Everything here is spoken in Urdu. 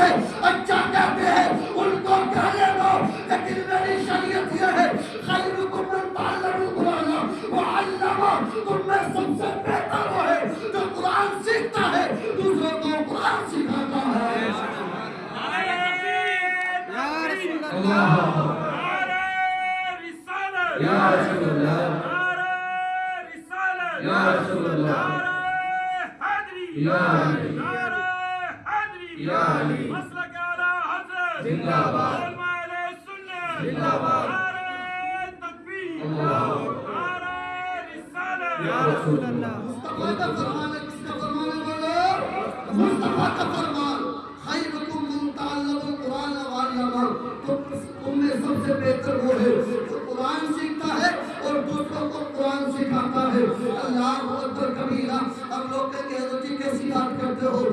سے اچھا کہتے ہیں ان کو کہنے دو، لیکن میری شریعت یہ ہے خیرکم من تعلم القرآن وعلمہ، تم میں سب سے بہتر وہ ہے جو قرآن سیکھتا ہے دوسروں کو قرآن سکھاتا ہے۔ یا رسول اللہ، یا رسول اللہ، یا علی، یا علی، مسلک اعلی حضرت زندہ باد، علماء اہل سنت زندہ باد، نعرہ تکبیر، اللہ، نعرہ رسالت، یا رسول اللہ، مصطفیٰ کا فرمان ہے، کس کا فرمان ہے بولو؟ مصطفیٰ کا فرمان، خیرکم من تعلم القرآن وعلمہ، تم میں سب سے بہتر وہ ہے جو قرآن سیکھتا ہے اور دوسروں کو قرآن سکھاتا ہے۔ اللہ اکبر کبیرہ۔ ہم لوگ کہتے ہیں حضرت جی کیسی بات کرتے ہو؟